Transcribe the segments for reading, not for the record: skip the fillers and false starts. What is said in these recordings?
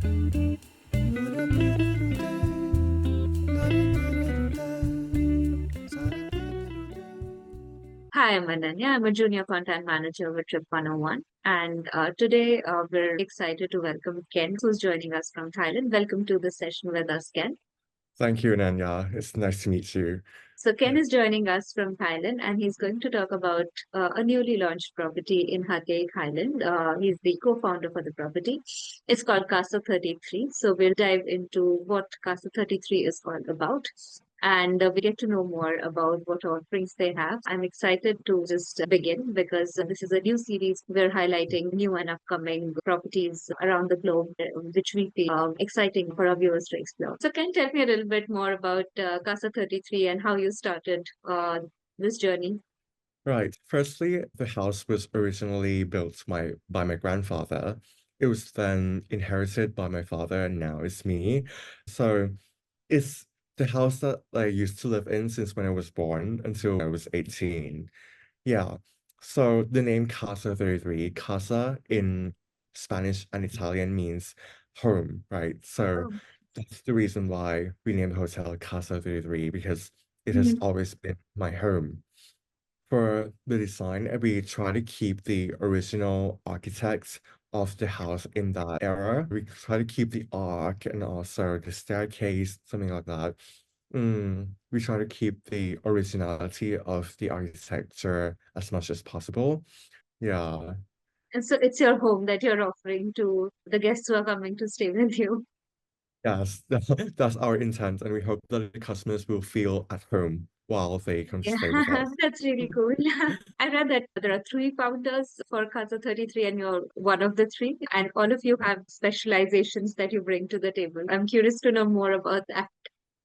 Hi, I'm Ananya. I'm a junior content manager with Trip 101. And today we're excited to welcome Ken, who's joining us from Thailand. Welcome to the session with us, Ken. Thank you, Ananya. It's nice to meet you. So, Ken is joining us from Thailand and he's going to talk about a newly launched property in Hatyai, Thailand. He's the co founder for the property. It's called CASA33. So, we'll dive into what CASA33 is all about. And we get to know more about what offerings they have. I'm excited to just begin because this is a new series. We're highlighting new and upcoming properties around the globe, which we feel exciting for our viewers to explore. So, can you tell me a little bit more about Casa 33 and how you started this journey? Right. Firstly, the house was originally built by my grandfather. It was then inherited by my father, and now it's me. So it's the house that I used to live in since when I was born until I was 18. Yeah. So the name Casa 33, Casa in Spanish and Italian means home, right? So Oh. that's the reason why we named the hotel Casa 33 because it has Mhm. always been my home. For the design, we try to keep the original architect of the house in that era. We try to keep the arc and also the staircase, something like that. We try to keep the originality of the architecture as much as possible. Yeah, And so it's your home that you're offering to the guests who are coming to stay with you. yes, that's our intent, and we hope that the customers will feel at home while they come to Yeah, stay with us. that's really cool. I read that there are three founders for Casa 33 and you're one of the three, and all of you have specializations that you bring to the table. I'm curious to know more about that.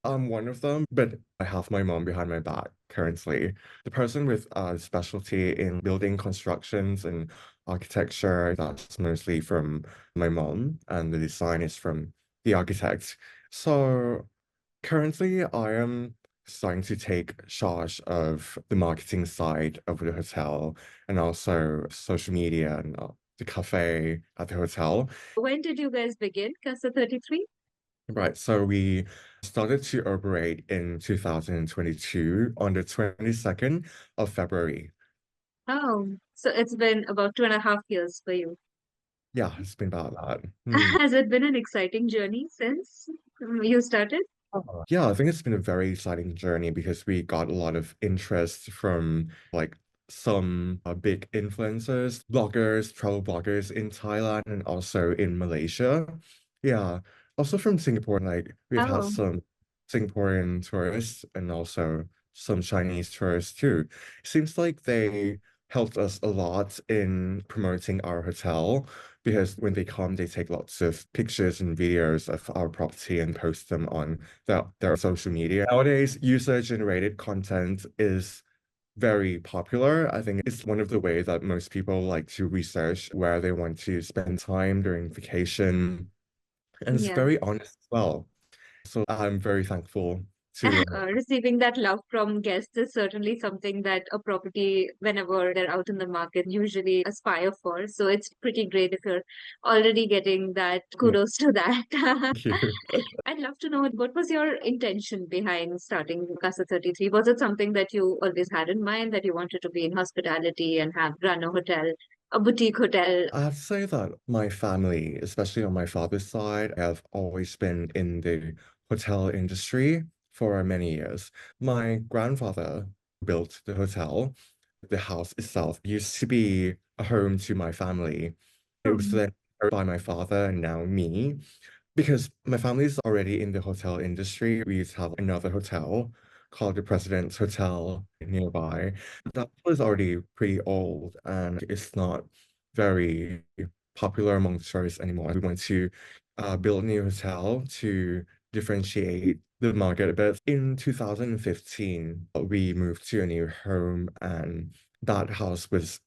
I'm one of them, but I have my mom behind my back currently. The person with a specialty in building constructions and architecture, that's mostly from my mom, and the design is from the architect. So currently, I am starting to take charge of the marketing side of the hotel and also social media and the cafe at the hotel. When did you guys begin Casa 33? Right, so we started to operate in 2022 on the 22nd of February. Oh, so it's been about 2.5 years for you. Yeah, it's been about that. Hmm. Has it been an exciting journey since you started? Yeah, I think it's been a very exciting journey because we got a lot of interest from like some big influencers, bloggers, travel bloggers in Thailand and also in Malaysia. Yeah, also from Singapore, like we've had Oh, some Singaporean tourists and also some Chinese tourists too. Seems like they helped us a lot in promoting our hotel because when they come, they take lots of pictures and videos of our property and post them on their social media. Nowadays, user-generated content is very popular. I think it's one of the ways that most people like to research where they want to spend time during vacation. And it's yeah. very honest as well. So I'm very thankful to Receiving that love from guests is certainly something that a property, whenever they're out in the market, usually aspire for. So it's pretty great if you're already getting that kudos to that. thank you. I'd love to know what was your intention behind starting Casa 33? Was it something that you always had in mind that you wanted to be in hospitality and have run a hotel, a boutique hotel? I have to say that my family, especially on my father's side, have always been in the hotel industry for many years. My grandfather built the hotel. The house itself used to be a home to my family. It was Um, then owned by my father and now me. Because my family is already in the hotel industry, we used to have another hotel called the President's Hotel nearby. That was already pretty old and it's not very popular among tourists anymore. We want to build a new hotel to differentiate the market a bit. In 2015, we moved to a new home and that house was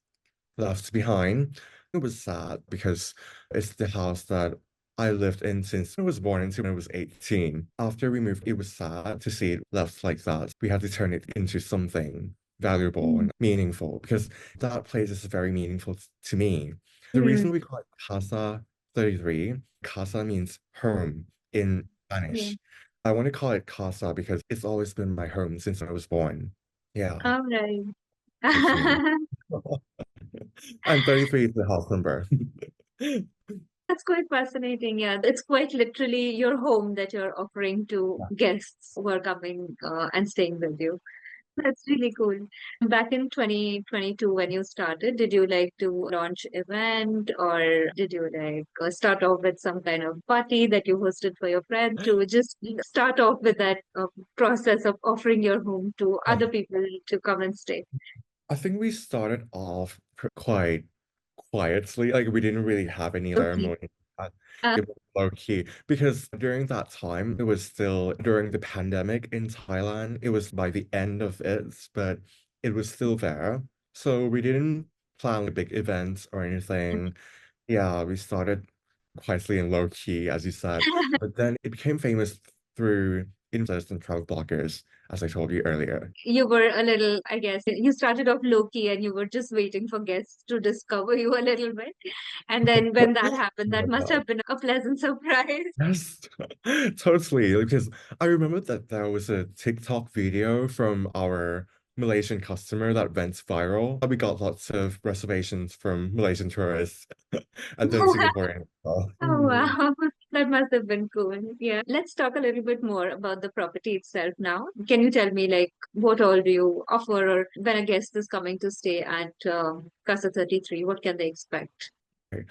left behind. It was sad because it's the house that I lived in since I was born into when I was 18. After we moved, it was sad to see it left like that. We had to turn it into something valuable mm, and meaningful because that place is very meaningful to me. The mm, reason we call it Casa 33. Casa means home in Yeah. Spanish. I want to call it Casa because it's always been my home since I was born. Yeah, All right. that's me. And 33 is the house number. That's quite fascinating. Yeah, it's quite literally your home that you're offering to guests who are coming and staying with you. That's really cool. Back in 2022, when you started, did you like to launch event or did you like start off with some kind of party that you hosted for your friend to just start off with that process of offering your home to other people to come and stay? I think we started off quite quietly. Like we didn't really have any Okay. ceremony. Uh, It was low key because during that time it was still during the pandemic in Thailand. It was by the end of it, but it was still there. So we didn't plan a big events or anything. Yeah, we started quietly and low key, as you said, but then it became famous through influencers and travel bloggers, as I told you earlier. you were a little, I guess, you started off low key and you were just waiting for guests to discover you a little bit. And then when that happened, Oh that my must have God. been a pleasant surprise. Yes, totally. Because I remember that there was a TikTok video from our Malaysian customer that went viral. We got lots of reservations from Malaysian tourists and then Singaporean as well. Oh, wow. That must have been cool. Yeah. Let's talk a little bit more about the property itself now. Can you tell me, like, what all do you offer, or when a guest is coming to stay at Casa 33, what can they expect? Okay.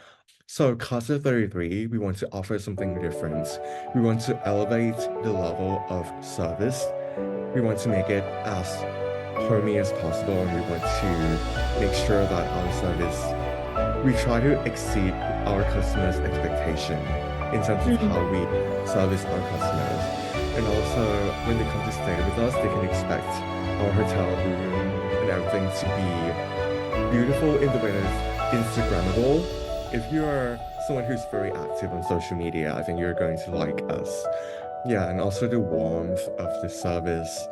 So, Casa 33, we want to offer something different. We want to elevate the level of service. We want to make it as homey as possible, and we want to make sure that our service we try to exceed our customers' expectation in terms of Mhm. how we service our customers. And also, when they come to stay with us, they can expect our hotel room and everything to be beautiful in the way that it's Instagrammable. If you are someone who's very active on social media, I think you're going to like us. Yeah, and also the warmth of the service,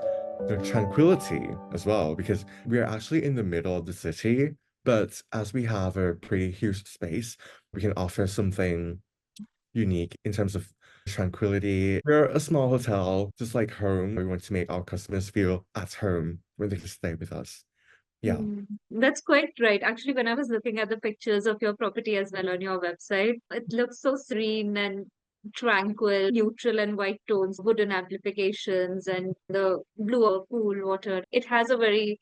the tranquility as well, because we are actually in the middle of the city, but as we have a pretty huge space, we can offer something unique in terms of tranquility. We're a small hotel, just like home. We want to make our customers feel at home when they can stay with us. Yeah. That's quite right. Actually, when I was looking at the pictures of your property as well on your website, it looks so serene and tranquil, neutral and white tones, wooden amplifications, and the blue or cool water. It has a very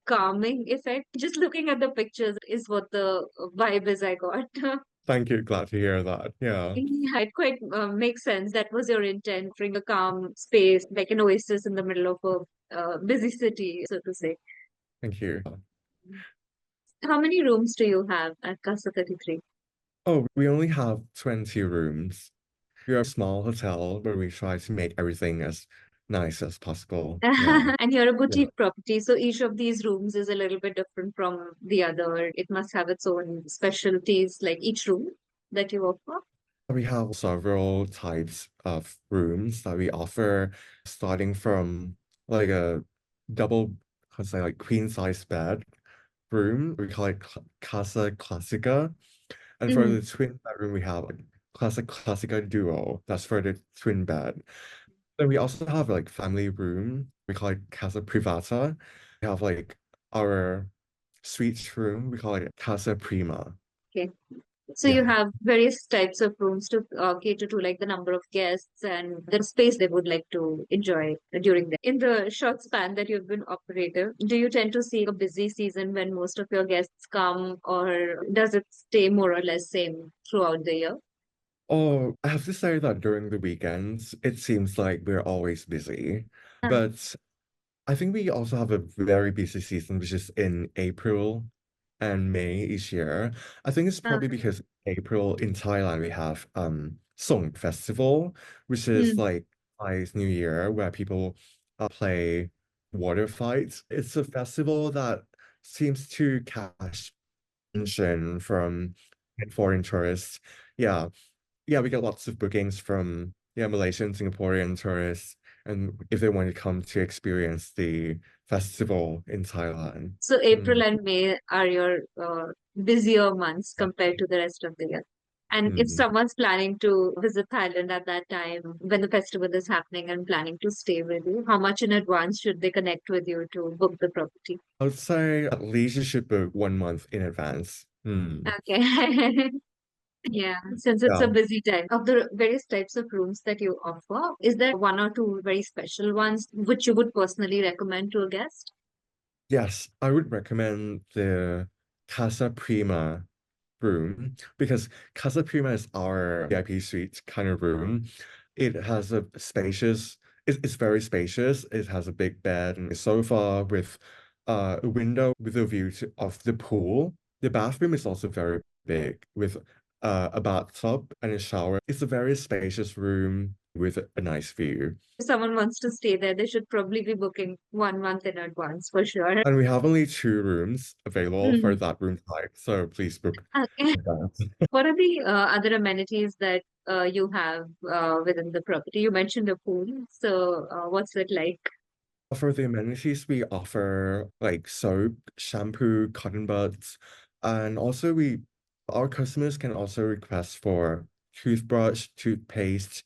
calming effect. Just looking at the pictures is what the vibe is I got. Thank you. Glad to hear that. Yeah. Yeah, it quite makes sense. That was your intent, bring a calm space, like an oasis in the middle of a busy city, so to say. Thank you. How many rooms do you have at Casa 33? Oh, we only have 20 rooms. We're a small hotel where we try to make everything as nice as possible. Yeah. And you're a Yeah. boutique property, so each of these rooms is a little bit different from the other. It must have its own specialties, like each room that you offer. We have several types of rooms that we offer, starting from like a double, let's say like queen size bed room. We call it Casa Classica. And for Mhm. the twin bedroom, we have like Casa Classica Duo. That's for the twin bed. Then we also have like family room. We call it Casa Privata. We have like our suite room. We call it Casa Prima. Okay. So you Yeah. have various types of rooms to cater to like the number of guests and the space they would like to enjoy during the in the short span that you've been operative. Do you tend to see a busy season when most of your guests come, or does it stay more or less same throughout the year? Oh, I have to say that during the weekends, it seems like we're always busy. Ah, But I think we also have a very busy season, which is in April and May each year. I think it's ah, probably because April in Thailand we have Song Festival, which is mm, like Thai's New Year, where people play water fights. It's a festival that seems to catch attention from foreign tourists. Yeah, yeah, we get lots of bookings from Malaysian, Singaporean tourists, and if they want to come to experience the festival in Thailand. So April Mm. and May are your busier months compared to the rest of the year. And if Mm. someone's planning to visit Thailand at that time when the festival is happening and planning to stay with you, how much in advance should they connect with you to book the property? I would say at least you should book 1 month in advance. Mm. Okay. Yeah, since it's a Yeah. busy time. Of the various types of rooms that you offer, is there one or two very special ones which you would personally recommend to a guest? Yes, I would recommend the Casa Prima room because Casa Prima is our VIP suite kind of room. It has a spacious, it's very spacious. It has a big bed and a sofa with a window with a view of the pool. The bathroom is also very big with a bathtub and a shower. It's a very spacious room with a nice view. If someone wants to stay there, they should probably be booking 1 month in advance for sure. And we have only 2 rooms available for Mhm. that room type, so please book Okay. advance. What are the other amenities that you have within the property? You mentioned a pool, so what's it like? For the amenities, we offer like soap, shampoo, cotton buds, and also our customers can also request for toothbrush, toothpaste,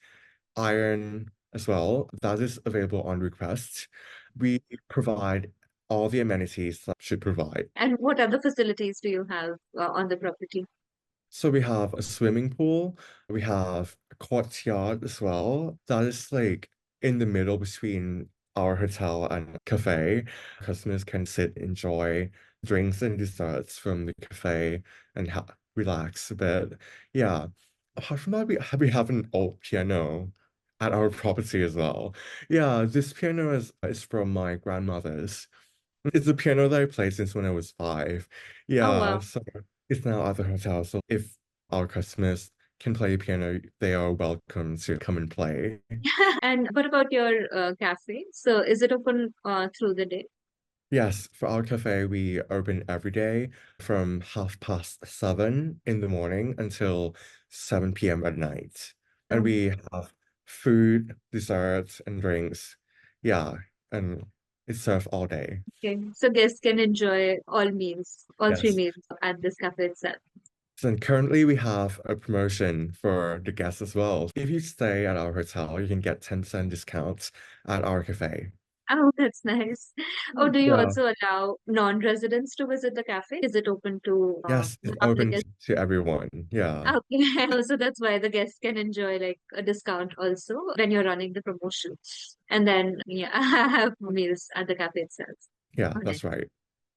iron as well. That is available on request. We provide all the amenities that should provide. And what other facilities do you have on the property? So we have a swimming pool, we have a courtyard as well. That is like in the middle between our hotel and cafe. Customers can sit, enjoy drinks and desserts from the cafe and ha relax a bit. Yeah. Apart from that, we have an old piano at our property as well. Yeah, this piano is from my grandmother's. It's a piano that I played since when I was 5. Oh, Yeah, wow. so it's now at the hotel. So if our customers can play piano, they are welcome to come and play. And what about your cafe? So is it open through the day? Yes, for our cafe, we open every day from 7:30 in the morning until 7 p.m. at night. And Oh, we have food, desserts, and drinks. Yeah, and it's served all day. okay. So guests can enjoy all meals, all three Yes. meals at this cafe itself. So currently we have a promotion for the guests as well. If you stay at our hotel, you can get 10% discounts at our cafe. Oh, that's nice. Oh, do you Yeah. also allow non-residents to visit the cafe? Is it open to Yes, it's half the open guests? to everyone. Yeah. Okay. So that's why the guests can enjoy like a discount also when you're running the promotion. And then, yeah, have meals at the cafe itself. Yeah, All right. that's right.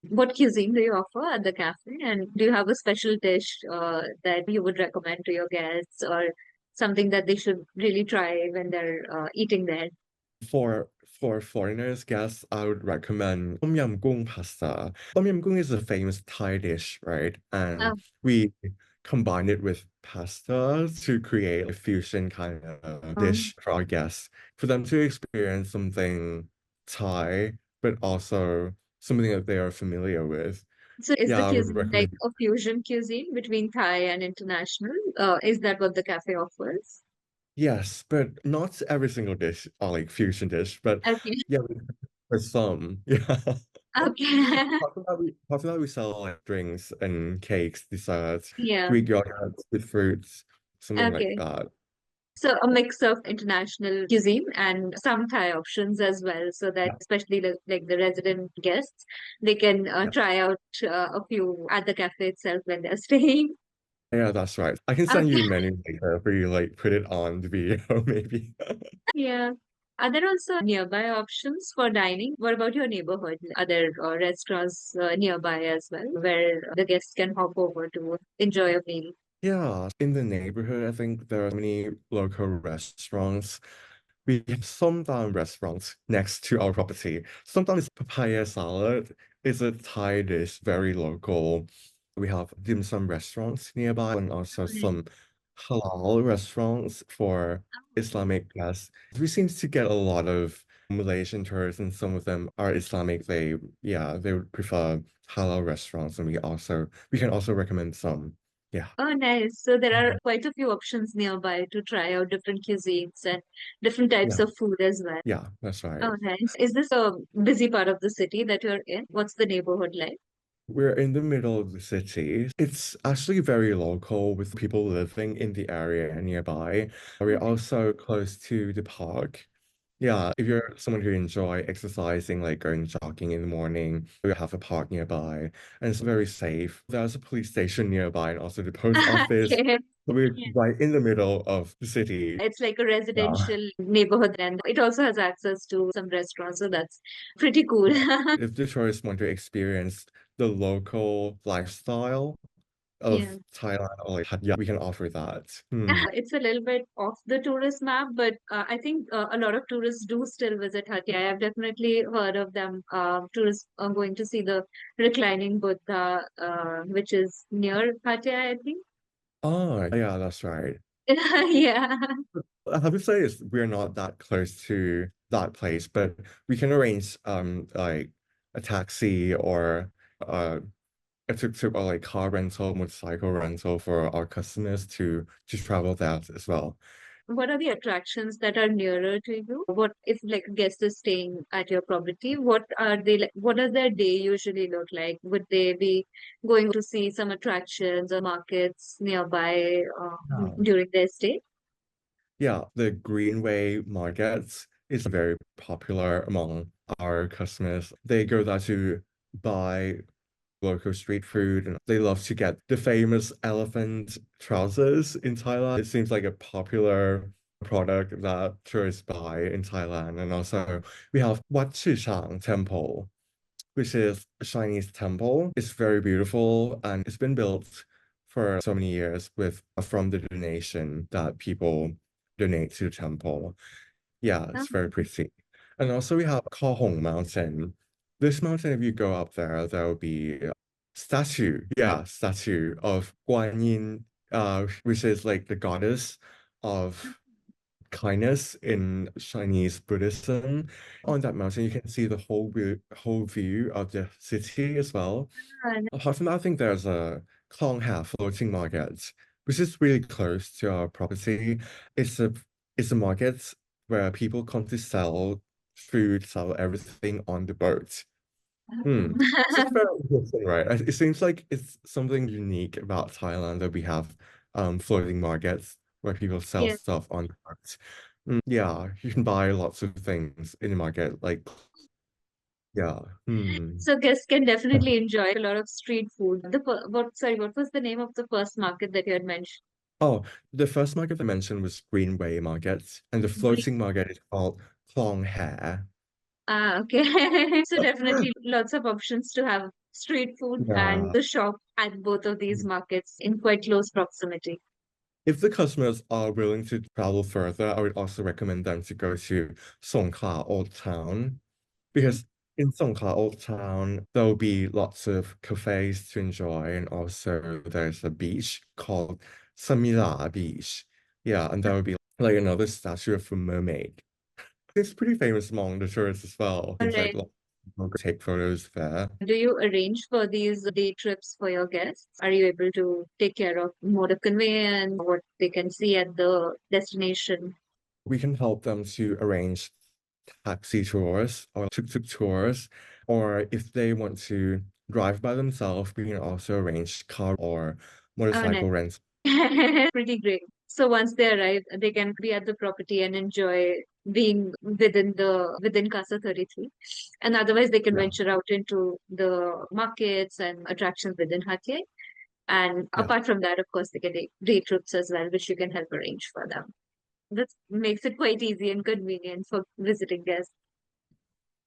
What cuisine do you offer at the cafe? And do you have a special dish that you would recommend to your guests or something that they should really try when they're eating there? For foreigners guests, I would recommend Tom Yum Goong pasta. Tom Yum Goong is a famous Thai dish, right? Oh, And we combine it with pasta to create a fusion kind of um, dish for our guests, for them to experience something Thai, but also something that they are familiar with. so is the Yeah, I would cuisine like recommend. a fusion cuisine between Thai and international? Is that what the cafe offers? Yes, but not every single dish are like fusion dish, but Okay. yeah, for some, yeah. Okay. Apart from that, we sell like drinks and cakes, desserts, Yeah. Greek yogurts with fruits, something like Okay. that. So a mix of international cuisine and some Thai options as well, so that Yeah, especially like the resident guests, they can yeah, try out a few at the cafe itself when they're staying. yeah, that's right. I can send Okay, you menu later for you like put it on the video maybe. yeah. Are there also nearby options for dining? What about your neighborhood? Are there restaurants nearby as well where the guests can hop over to enjoy a meal? Yeah, in the neighborhood, I think there are many local restaurants. We have some down restaurants next to our property. Sometimes papaya salad is a Thai dish, very local. We have dim sum restaurants nearby and also some halal restaurants for Islamic guests. We seem to get a lot of Malaysian tourists, and some of them are Islamic. They would prefer halal restaurants, and we can also recommend some. Yeah. Oh, nice. So there are quite a few options nearby to try out different cuisines and different types Yeah. of food as well. Yeah, that's right. Oh, nice. Is this a busy part of the city that you're in? What's the neighborhood like? We're in the middle of the city. It's actually very local with people living in the area and nearby. We're also close to the park. Yeah, if you're someone who enjoy exercising, like going jogging in the morning, we have a park nearby and it's very safe. There's a police station nearby and also the post office. Okay. So we're right in the middle of the city. It's like a Yeah. residential neighborhood, and it also has access to some restaurants, so that's pretty cool. If the tourists want to experience the local lifestyle Yeah. of Thailand or like Hatyai, we can offer that. Hmm. It's a little bit off the tourist map, but I think a lot of tourists do still visit Hatyai. I've definitely heard of them. Tourists are going to see the reclining Buddha, which is near Hatyai, I think. Oh, yeah, that's right. Yeah. I have to say is we're not that close to that place, but we can arrange like a taxi or uh a tuk-tuk or like car rental, motorcycle rental for our customers to travel there as well. What are the attractions that are nearer to you? What if like a guest is staying at your property? What are they like? What does their day usually look like? Would they be going to see some attractions or markets nearby Yeah. during their stay? Yeah, the Greenway markets is very popular among our customers. They go there to buy local street food and they love to get the famous elephant trousers in Thailand. It seems like a popular product that tourists buy in Thailand. And also we have Wat Chang Temple, which is a Chinese temple. It's very beautiful and it's been built for so many years with from the donation that people donate to the temple. Yeah, Ah, it's very pretty. And also we have Kaw Hong Mountain. This mountain, if you go up there, there will be a statue of Guan Yin, which is like the goddess of kindness in Chinese Buddhism. On that mountain, you can see the whole view of the city as well. and- Apart from that, I think there's a Klong floating market, which is really close to our property. It's a it's a market where people come to sell food, sell everything on the boat. Hmm. This is very interesting, right? It seems like it's something unique about Thailand that we have floating markets where people sell Yeah. stuff on the boat. Yeah, you can buy lots of things in the market, like yeah. Hmm. So guests can definitely enjoy a lot of street food. What was the name of the first market that you had mentioned? Oh, the first market I mentioned was Greenway Market, and the floating market is called Klong Hair. Ah, okay. So definitely lots of options to have street food and Yeah. the shop at both of these markets in quite close proximity. If the customers are willing to travel further, I would also recommend them to go to Songkla Old Town because in Songkla Old Town, there'll be lots of cafes to enjoy, and also there's a beach called Samila Beach. Yeah, and there will be like another statue of a mermaid. It's pretty famous among the tourists as well. All Seems like right. lots of people go take photos there. Do you arrange for these day trips for your guests? Are you able to take care of mode of conveyance, what they can see at the destination? We can help them to arrange taxi tours or tuk-tuk tours, or if they want to drive by themselves, we can also arrange car or Oh, nice. motorcycle rents. Pretty great. So once they arrive, they can be at the property and enjoy being within Casa 33. And otherwise they can Yeah, venture out into the markets and attractions within Hatyai. And yeah. apart from that, of course, they get day trips as well, which you can help arrange for them. That makes it quite easy and convenient for visiting guests.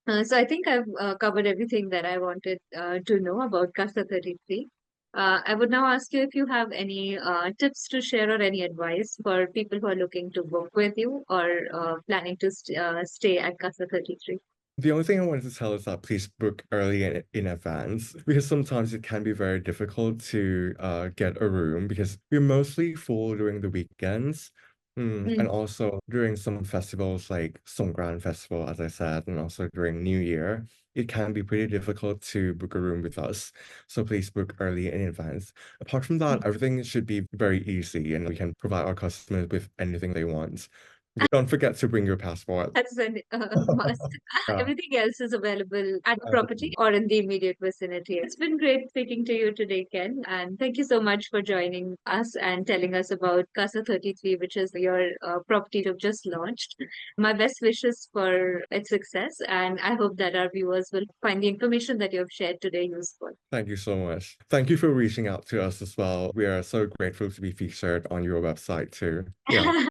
So I think I've covered everything that I wanted to know about CASA 33. I would now ask you if you have any tips to share or any advice for people who are looking to book with you or planning to stay at CASA 33. The only thing I wanted to tell is that please book early in advance because sometimes it can be very difficult to get a room because we're mostly full during the weekends. And Mm. also during some festivals like Songkran Festival, as I said, and also during New Year, it can be pretty difficult to book a room with us. So please book early in advance. Apart from that, everything should be very easy and we can provide our customers with anything they want. Don't forget to bring your passport. That's a must. Yeah. Everything else is available at the property Um, or in the immediate vicinity. It's been great speaking to you today, Ken. And thank you so much for joining us and telling us about Casa 33, which is your property you've just launched. My best wishes for its success. And I hope that our viewers will find the information that you have shared today useful. Thank you so much. Thank you for reaching out to us as well. We are so grateful to be featured on your website too. Yeah.